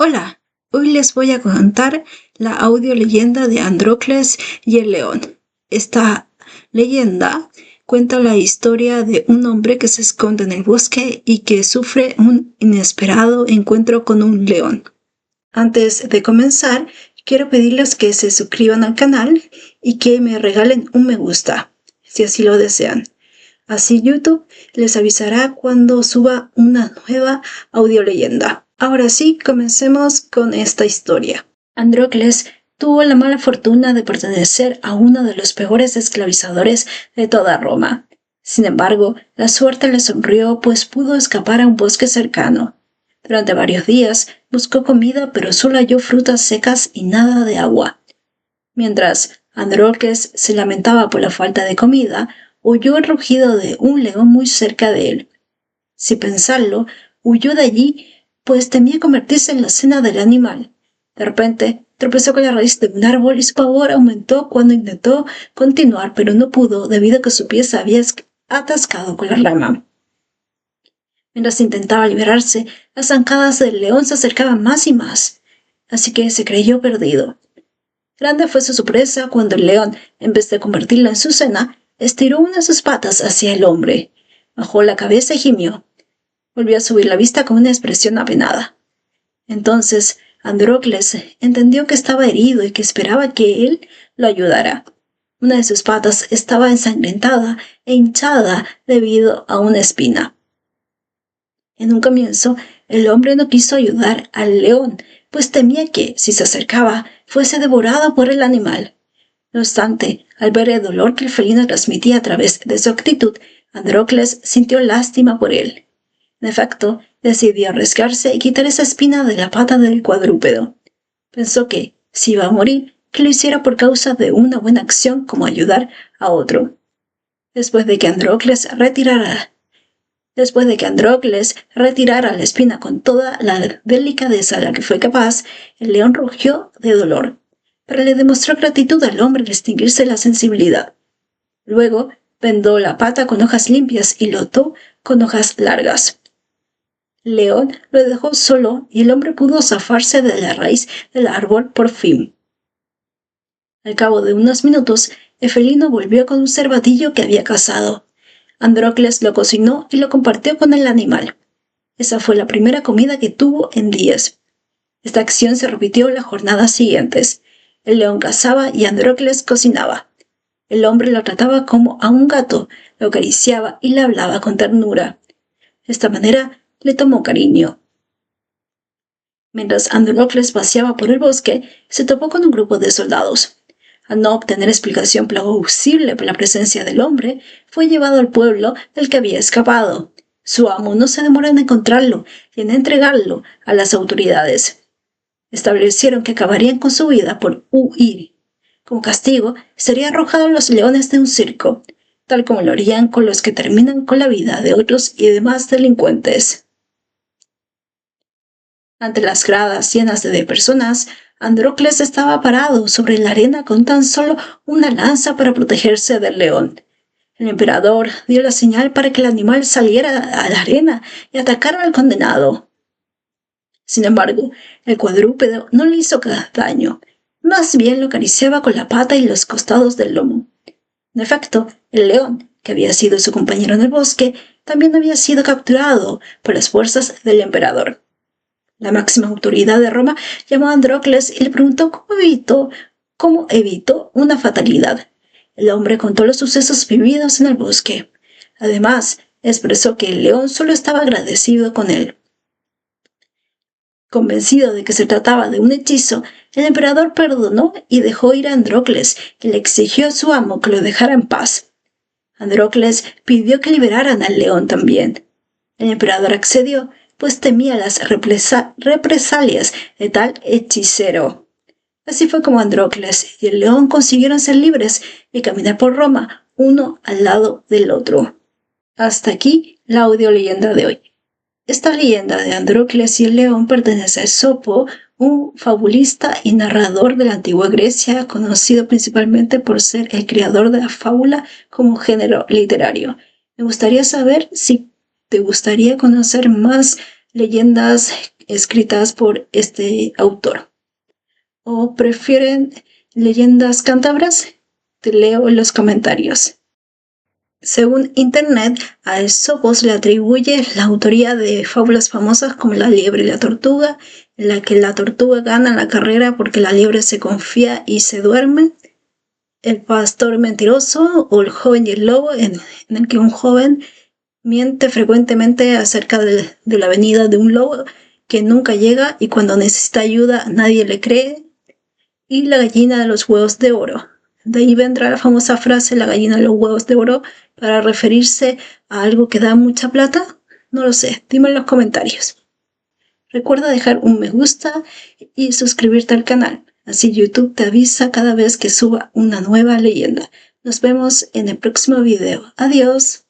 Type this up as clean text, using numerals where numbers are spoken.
Hola, hoy les voy a contar la audioleyenda de Andrócles y el león. Esta leyenda cuenta la historia de un hombre que se esconde en el bosque y que sufre un inesperado encuentro con un león. Antes de comenzar, quiero pedirles que se suscriban al canal y que me regalen un me gusta, si así lo desean. Así YouTube les avisará cuando suba una nueva audioleyenda. Ahora sí, comencemos con esta historia. Andrócles tuvo la mala fortuna de pertenecer a uno de los peores esclavizadores de toda Roma. Sin embargo, la suerte le sonrió, pues pudo escapar a un bosque cercano. Durante varios días buscó comida, pero solo halló frutas secas y nada de agua. Mientras Andrócles se lamentaba por la falta de comida, oyó el rugido de un león muy cerca de él. Sin pensarlo, huyó de allí, pues temía convertirse en la cena del animal. De repente, tropezó con la raíz de un árbol y su pavor aumentó cuando intentó continuar, pero no pudo debido a que su pie se había atascado con la rama. Mientras intentaba liberarse, las zancadas del león se acercaban más y más, así que se creyó perdido. Grande fue su sorpresa cuando el león, en vez de convertirla en su cena, estiró una de sus patas hacia el hombre. Bajó la cabeza y gimió. Volvió a subir la vista con una expresión apenada. Entonces Andrócles entendió que estaba herido y que esperaba que él lo ayudara. Una de sus patas estaba ensangrentada e hinchada debido a una espina. En un comienzo, el hombre no quiso ayudar al león, pues temía que, si se acercaba, fuese devorado por el animal. No obstante, al ver el dolor que el felino transmitía a través de su actitud, Andrócles sintió lástima por él. En efecto, decidió arriesgarse y quitar esa espina de la pata del cuadrúpedo. Pensó que, si iba a morir, que lo hiciera por causa de una buena acción como ayudar a otro. Después de que Andrócles retirara la espina con toda la delicadeza de la que fue capaz, el león rugió de dolor, pero le demostró gratitud al hombre al extinguirse la sensibilidad. Luego, vendó la pata con hojas limpias y lo ató con hojas largas. León lo dejó solo y el hombre pudo zafarse de la raíz del árbol por fin. Al cabo de unos minutos, el felino volvió con un cervatillo que había cazado. Andrócles lo cocinó y lo compartió con el animal. Esa fue la primera comida que tuvo en días. Esta acción se repitió las jornadas siguientes. El león cazaba y Andrócles cocinaba. El hombre lo trataba como a un gato, lo acariciaba y le hablaba con ternura. De esta manera le tomó cariño. Mientras Andrócles paseaba por el bosque, se topó con un grupo de soldados. Al no obtener explicación plausible por la presencia del hombre, fue llevado al pueblo del que había escapado. Su amo no se demoró en encontrarlo y en entregarlo a las autoridades. Establecieron que acabarían con su vida por huir. Como castigo, sería arrojado a los leones de un circo, tal como lo harían con los que terminan con la vida de otros y demás delincuentes. Ante las gradas llenas de personas, Andrócles estaba parado sobre la arena con tan solo una lanza para protegerse del león. El emperador dio la señal para que el animal saliera a la arena y atacara al condenado. Sin embargo, el cuadrúpedo no le hizo daño, más bien lo acariciaba con la pata y los costados del lomo. En efecto, el león, que había sido su compañero en el bosque, también había sido capturado por las fuerzas del emperador. La máxima autoridad de Roma llamó a Andrócles y le preguntó cómo evitó una fatalidad. El hombre contó los sucesos vividos en el bosque. Además, expresó que el león solo estaba agradecido con él. Convencido de que se trataba de un hechizo, el emperador perdonó y dejó ir a Andrócles, que le exigió a su amo que lo dejara en paz. Andrócles pidió que liberaran al león también. El emperador accedió, pues temía las represalias de tal hechicero. Así fue como Andrócles y el león consiguieron ser libres y caminar por Roma, uno al lado del otro. Hasta aquí la audioleyenda de hoy. Esta leyenda de Andrócles y el león pertenece a Esopo, un fabulista y narrador de la antigua Grecia, conocido principalmente por ser el creador de la fábula como género literario. Me gustaría saber si te gustaría conocer más leyendas escritas por este autor. ¿O prefieren leyendas cántabras? Te leo en los comentarios. Según Internet, a Esopo se le atribuye la autoría de fábulas famosas como La liebre y la tortuga, en la que la tortuga gana la carrera porque la liebre se confía y se duerme, El pastor mentiroso o El joven y el lobo, en el que un joven miente frecuentemente acerca de la venida de un lobo que nunca llega y cuando necesita ayuda nadie le cree, y La gallina de los huevos de oro. De ahí vendrá la famosa frase la gallina de los huevos de oro para referirse a algo que da mucha plata. No lo sé, dime en los comentarios. Recuerda dejar un me gusta y suscribirte al canal, así YouTube te avisa cada vez que suba una nueva leyenda. Nos vemos en el próximo video. Adiós.